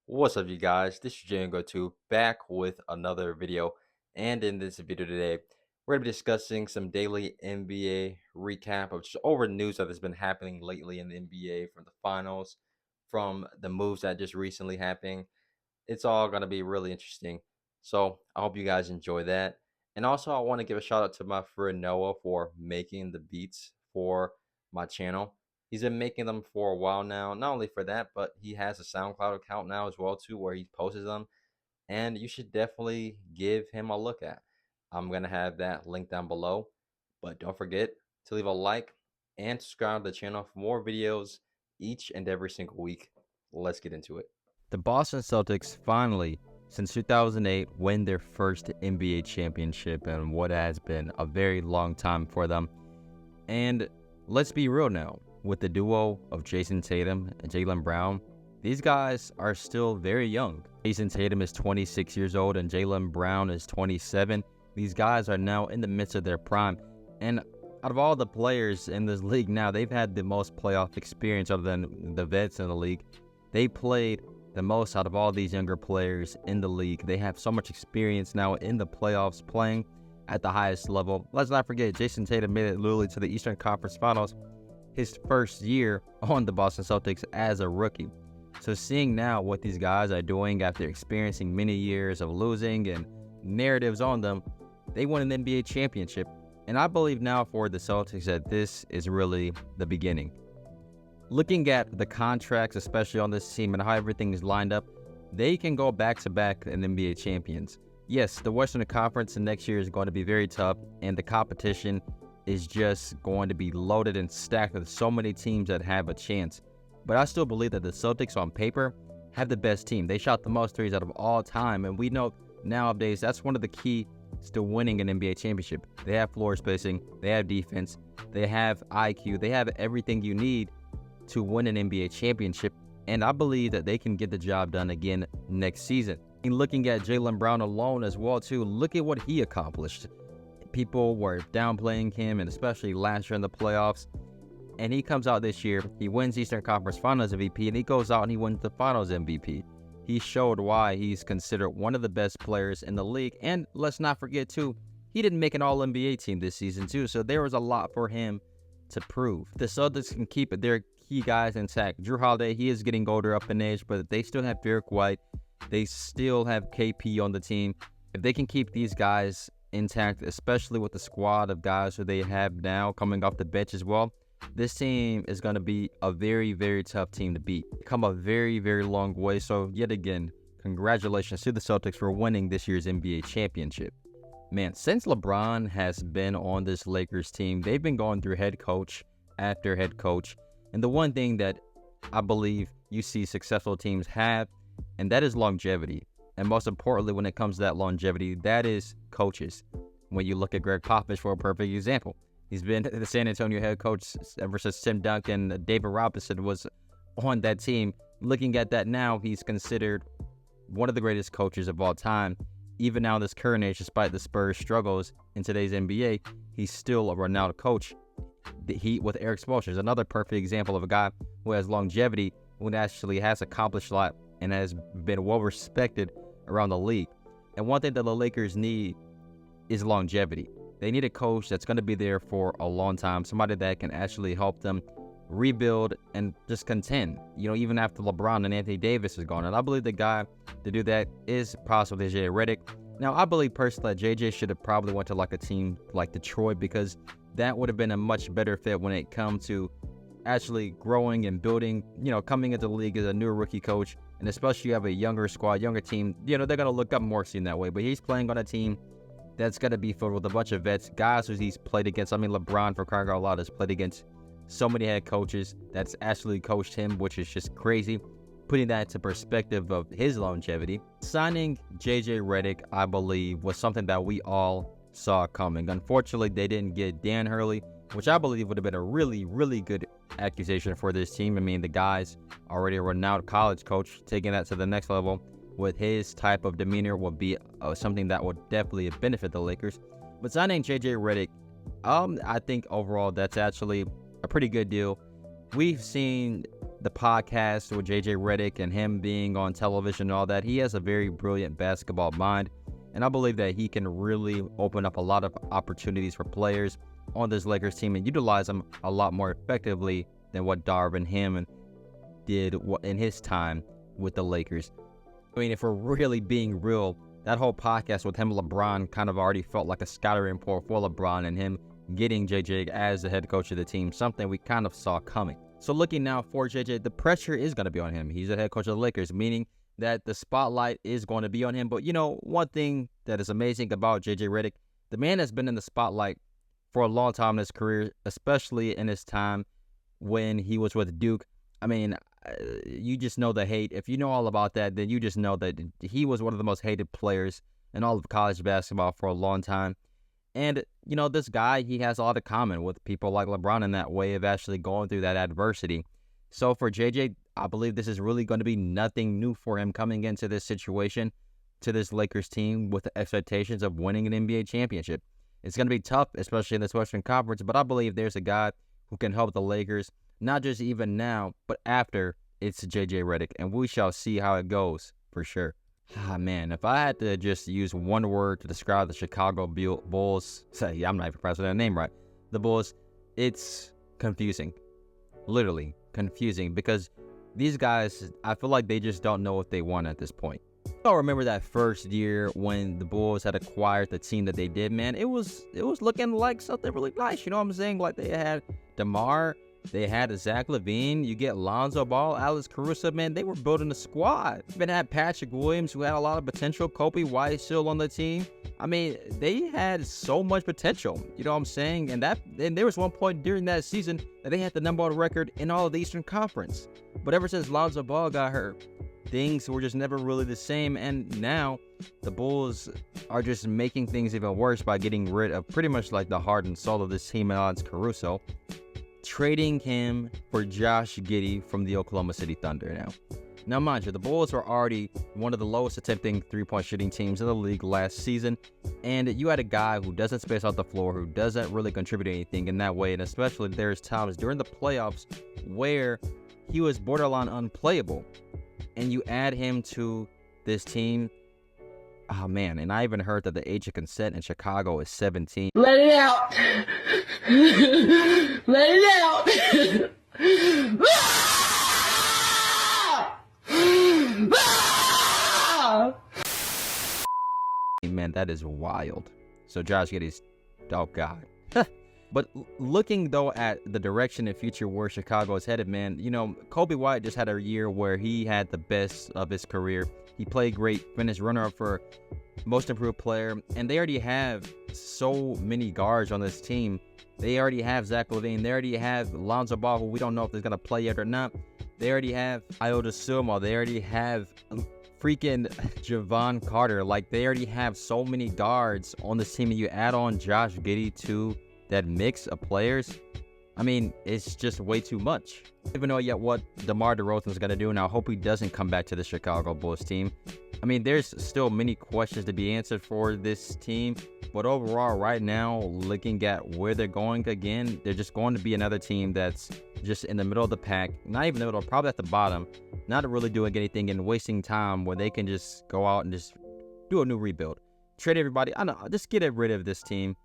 What's up, you guys? This is Django2 back with another video. And in this video today, we're going to be discussing some daily NBA recap of just over news that has been happening lately in the NBA, from the finals, from the moves that just recently happened. It's all going to be really interesting. So I hope you guys enjoy that. And also, I want to give a shout out to my friend Noah for making the beats for my channel. He's been making them for a while now. Not only for that, but he has a SoundCloud account now as well too, where he posts them. And you should definitely give him a look at. I'm gonna have that link down below. But don't forget to leave a like and subscribe to the channel for more videos each and every single week. Let's get into it. The Boston Celtics finally, since 2008, win their first NBA championship in what has been a very long time for them. And let's be real now, with the duo of Jason Tatum and Jaylen Brown, these guys are still very young. Jason Tatum is 26 years old and Jaylen Brown is 27. These guys are now in the midst of their prime. And out of all the players in this league now, they've had the most playoff experience other than the vets in the league. They played the most out of all these younger players in the league. They have so much experience now in the playoffs playing at the highest level. Let's not forget, Jason Tatum made it literally to the Eastern Conference Finals his first year on the Boston Celtics as a rookie. So seeing now what these guys are doing after experiencing many years of losing and narratives on them, they won an NBA championship. And I believe now for the Celtics that this is really the beginning. Looking at the contracts, especially on this team and how everything is lined up, they can go back-to-back and NBA champions. Yes, the Western Conference next year is going to be very tough, and the competition is just going to be loaded and stacked with so many teams that have a chance. But I still believe that the Celtics on paper have the best team. They shot the most threes out of all time, and we know nowadays that's one of the keys to winning an NBA championship. They have floor spacing, they have defense, they have IQ, they have everything you need to win an NBA championship, and I believe that they can get the job done again next season. And looking at Jaylen Brown alone as well too, look at what he accomplished. People were downplaying him, and especially last year in the playoffs, and he comes out this year, he wins Eastern Conference Finals MVP, and he goes out and he wins the Finals MVP. He showed why he's considered one of the best players in the league, and let's not forget too, he didn't make an All-NBA team this season too, so there was a lot for him to prove. The Celtics can keep their key guys intact. Drew Holiday, he is getting older up in age, but they still have Derek White. They still have KP on the team. If they can keep these guys intact, especially with the squad of guys who they have now coming off the bench as well, this team is going to be a very, very tough team to beat. Come a very, very long way. So yet again, congratulations to the Celtics for winning this year's NBA championship. Man, since LeBron has been on this Lakers team, they've been going through head coach after head coach. And the one thing that I believe you see successful teams have, and that is longevity. And most importantly, when it comes to that longevity, that is coaches. When you look at Greg Popovich for a perfect example, he's been the San Antonio head coach ever since Tim Duncan, David Robinson was on that team. Looking at that now, he's considered one of the greatest coaches of all time. Even now, this current age, despite the Spurs' struggles in today's NBA, he's still a renowned coach. The Heat with Eric Spoelstra is another perfect example of a guy who has longevity, who actually has accomplished a lot and has been well respected around the league. And one thing that the Lakers need is longevity. They need a coach that's going to be there for a long time, somebody that can actually help them rebuild and just contend, even after LeBron and Anthony Davis is gone. And I believe the guy to do that is possibly JJ Redick. Now, I believe personally that JJ should have probably went to like a team like Detroit, because that would have been a much better fit when it comes to actually growing and building, coming into the league as a new rookie coach. And especially you have a younger squad, younger team, they're going to look up more seen that way. But he's playing on a team that's going to be filled with a bunch of vets, guys who he's played against. I mean, LeBron, for crying out loud, has played against so many head coaches that's actually coached him, which is just crazy. Putting that into perspective of his longevity. Signing JJ Redick, I believe, was something that we all saw coming. Unfortunately, they didn't get Dan Hurley, which I believe would have been a really, really good accusation for this team. I mean, the guy's already a renowned college coach. Taking that to the next level with his type of demeanor would be something that would definitely benefit the Lakers. But signing JJ Redick, I think overall that's actually a pretty good deal. We've seen the podcast with JJ Redick and him being on television and all that, he has a very brilliant basketball mind. And I believe that he can really open up a lot of opportunities for players on this Lakers team and utilize them a lot more effectively than what Darvin Ham did in his time with the Lakers. I mean, if we're really being real, that whole podcast with him and LeBron kind of already felt like a scouting report for LeBron and him getting JJ as the head coach of the team, something we kind of saw coming. So looking now for JJ, the pressure is going to be on him. He's the head coach of the Lakers, meaning that the spotlight is going to be on him. But, you know, one thing that is amazing about JJ Redick, the man has been in the spotlight for a long time in his career, especially in his time when he was with Duke. I mean, you just know the hate. If you know all about that, then you just know that he was one of the most hated players in all of college basketball for a long time. And, you know, this guy, he has a lot in common with people like LeBron in that way of actually going through that adversity. So for JJ, I believe this is really going to be nothing new for him coming into this situation, to this Lakers team with the expectations of winning an NBA championship. It's going to be tough, especially in this Western Conference, but I believe there's a guy who can help the Lakers, not just even now, but after it's JJ Redick, and we shall see how it goes for sure. Ah, man, if I had to just use one word to describe the Chicago Bulls, say, I'm not even pronouncing their name right, the Bulls, it's confusing. Literally confusing, because these guys, I feel like they just don't know what they want at this point. I remember that first year when the Bulls had acquired the team that they did, man. It was looking like something really nice. You know what I'm saying? Like they had DeMar, they had Zach LaVine, you get Lonzo Ball, Alex Caruso, man. They were building a squad. Even had Patrick Williams, who had a lot of potential. Kobe White still on the team. I mean, they had so much potential. You know what I'm saying? And there was one point during that season that they had the number one record in all of the Eastern Conference. But ever since Lonzo Ball got hurt, things were just never really the same. And now the Bulls are just making things even worse by getting rid of pretty much like the heart and soul of this team, Alex Caruso, trading him for Josh Giddey from the Oklahoma City Thunder. Now, mind you, the Bulls were already one of the lowest attempting three-point shooting teams in the league last season, and you had a guy who doesn't space out the floor, who doesn't really contribute anything in that way, and especially there's times during the playoffs where he was borderline unplayable, and you add him to this team. Oh, man, and I even heard that the age of consent in Chicago is 17. Let it out. Let it out. Man, that is wild. So Josh Giddey's, oh God. But looking though at the direction and future where Chicago is headed, man, you know, Kobe White just had a year where he had the best of his career. He played great, finished runner-up for most improved player, and they already have so many guards on this team. They already have Zach LaVine. They already have Lonzo Ball, who we don't know if he's going to play yet or not. They already have Iota Silva. They already have freaking Javon Carter. Like, they already have so many guards on this team, and you add on Josh Giddey to that mix of players. I mean, it's just way too much. I don't even know yet what DeMar DeRozan is going to do, and I hope he doesn't come back to the Chicago Bulls team. I mean, there's still many questions to be answered for this team, but overall, right now, looking at where they're going again, they're just going to be another team that's just in the middle of the pack, not even the middle, probably at the bottom, not really doing anything and wasting time where they can just go out and just do a new rebuild. Trade everybody. I know, just get rid of this team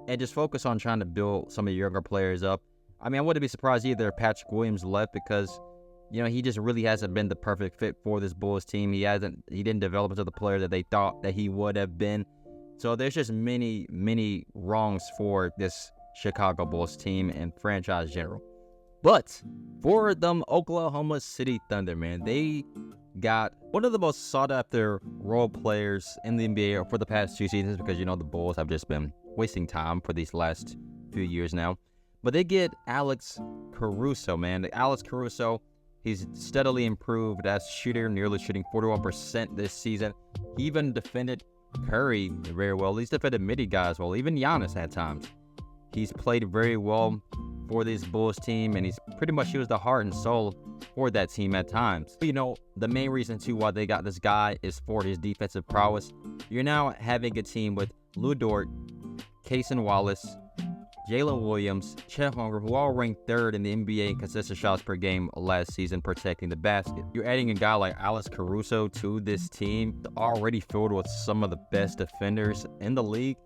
and just focus on trying to build some of your younger players up. I mean, I wouldn't be surprised either if Patrick Williams left, because, you know, he just really hasn't been the perfect fit for this Bulls team. He didn't develop into the player that they thought that he would have been. So there's just many, many wrongs for this Chicago Bulls team and franchise general. But for them Oklahoma City Thunder, man, they got one of the most sought-after role players in the NBA for the past 2 seasons, because, you know, the Bulls have just been wasting time for these last few years now. But they get Alex Caruso, man. Alex Caruso, he's steadily improved as a shooter, nearly shooting 41% this season. He even defended Curry very well. He's defended midi guys well, even Giannis at times. He's played very well for this Bulls team, and he was the heart and soul for that team at times. You know, the main reason too why they got this guy is for his defensive prowess. You're now having a team with Lou Dort, Cason Wallace, Jalen Williams, Chet Holmgren, who all ranked third in the NBA in consistent shots per game last season, protecting the basket. You're adding a guy like Alex Caruso to this team, already filled with some of the best defenders in the league.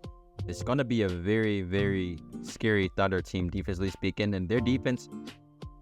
It's going to be a very, very scary Thunder team, defensively speaking, and their defense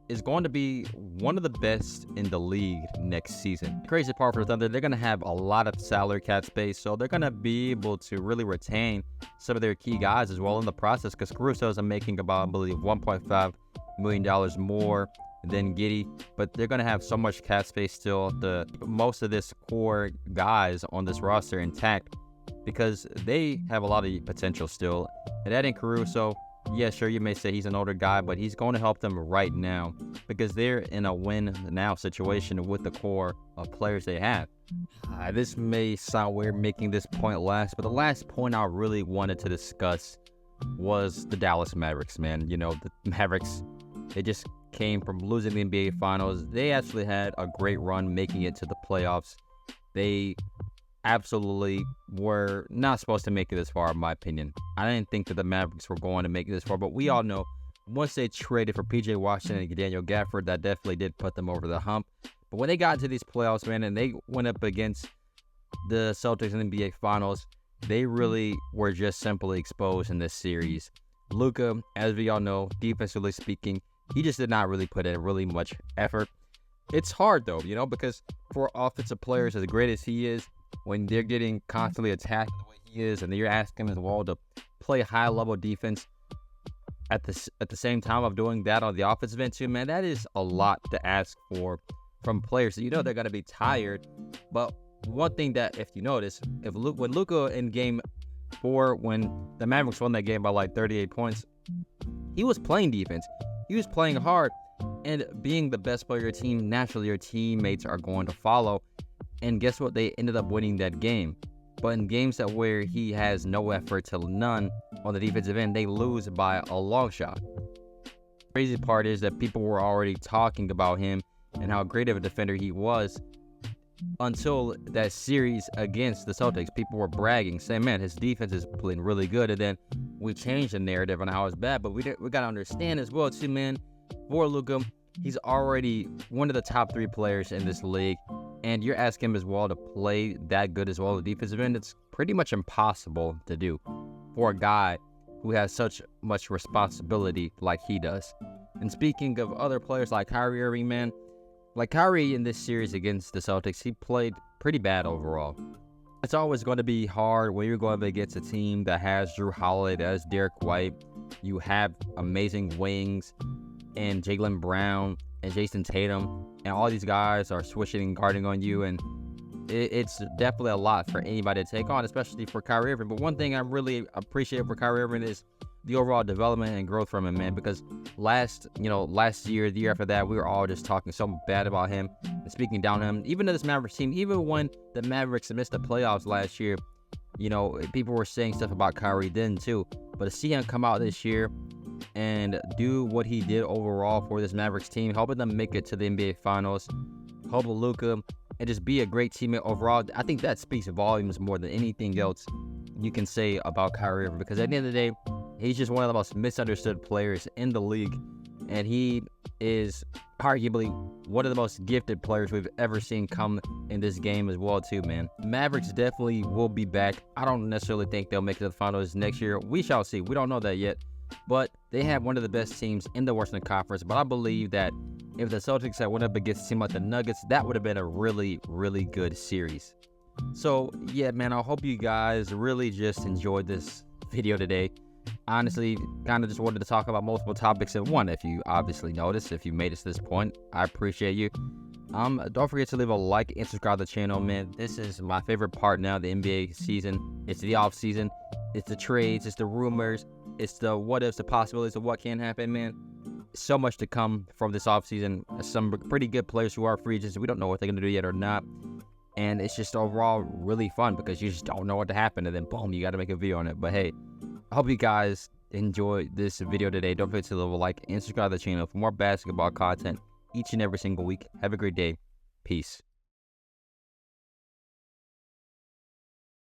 is going to be one of the best in the league next season. The crazy part for the Thunder, they're going to have a lot of salary cap space, so they're going to be able to really retain some of their key guys as well in the process, because Caruso is making about, I believe, $1.5 million more than Giddey, but they're going to have so much cap space still to keep most of this core guys on this roster intact, because they have a lot of potential still. And adding Caruso, yeah, sure, you may say he's an older guy, but he's going to help them right now because they're in a win-now situation with the core of players they have. This may sound weird making this point last, but the last point I really wanted to discuss was the Dallas Mavericks, man. You know, the Mavericks, they just came from losing the NBA Finals. They actually had a great run making it to the playoffs. They absolutely were not supposed to make it this far, in my opinion. I didn't think that the Mavericks were going to make it this far, but we all know once they traded for PJ Washington and Daniel Gafford, that definitely did put them over the hump. But when they got into these playoffs, man, and they went up against the Celtics in the NBA Finals, they really were just simply exposed in this series. Luka, as we all know, defensively speaking, he just did not really put in really much effort. It's hard, though, you know, because for offensive players as great as he is, when they're getting constantly attacked the way he is, and you're asking him as well to play high-level defense at the same time of doing that on the offensive end too, man, that is a lot to ask for from players. So you know they're going to be tired. But one thing that, if you notice, when Luka in Game 4, when the Mavericks won that game by like 38 points, he was playing defense. He was playing hard. And being the best player of your team, naturally your teammates are going to follow. And guess what? They ended up winning that game. But in games where he has no effort to none on the defensive end, they lose by a long shot. The crazy part is that people were already talking about him and how great of a defender he was until that series against the Celtics. People were bragging, saying, man, his defense is playing really good. And then we changed the narrative on how it's bad. But we got to understand as well, too, man, for Luka, he's already one of the top 3 players in this league. And you're asking him as well to play that good as well at the defensive end. It's pretty much impossible to do for a guy who has such much responsibility like he does. And speaking of other players like Kyrie Irving, man, like Kyrie in this series against the Celtics, he played pretty bad overall. It's always going to be hard when you're going up against a team that has Drew Holiday, that has Derek White. You have amazing wings and Jaylen Brown and Jason Tatum, and all these guys are switching and guarding on you, and it's definitely a lot for anybody to take on, especially for Kyrie Irving. But one thing I really appreciate for Kyrie Irving is the overall development and growth from him, man, because last year, the year after that, we were all just talking so bad about him and speaking down on him. Even to this Mavericks team, even when the Mavericks missed the playoffs last year, you know, people were saying stuff about Kyrie then too. But to see him come out this year and do what he did overall for this Mavericks team, helping them make it to the NBA Finals, help Luka, and just be a great teammate overall, I think that speaks volumes more than anything else you can say about Kyrie Irving, because at the end of the day, he's just one of the most misunderstood players in the league, and he is arguably one of the most gifted players we've ever seen come in this game as well too, man. Mavericks definitely will be back. I don't necessarily think they'll make it to the finals next year. We shall see. We don't know that yet. But they have one of the best teams in the Western Conference. But I believe that if the Celtics had went up against a team like the Nuggets, that would have been a really, really good series. So, yeah, man, I hope you guys really just enjoyed this video today. Honestly, kind of just wanted to talk about multiple topics in one. If you obviously noticed, if you made it to this point, I appreciate you. Don't forget to leave a like and subscribe to the channel, man. This is my favorite part now, the NBA season. It's the off season. It's the trades. It's the rumors. It's the what ifs, the possibilities of what can happen, man. So much to come from this offseason. Some pretty good players who are free agents. We don't know what they're going to do yet or not. And it's just overall really fun because you just don't know what to happen. And then, boom, you got to make a video on it. But, hey, I hope you guys enjoyed this video today. Don't forget to leave a like and subscribe to the channel for more basketball content each and every single week. Have a great day. Peace.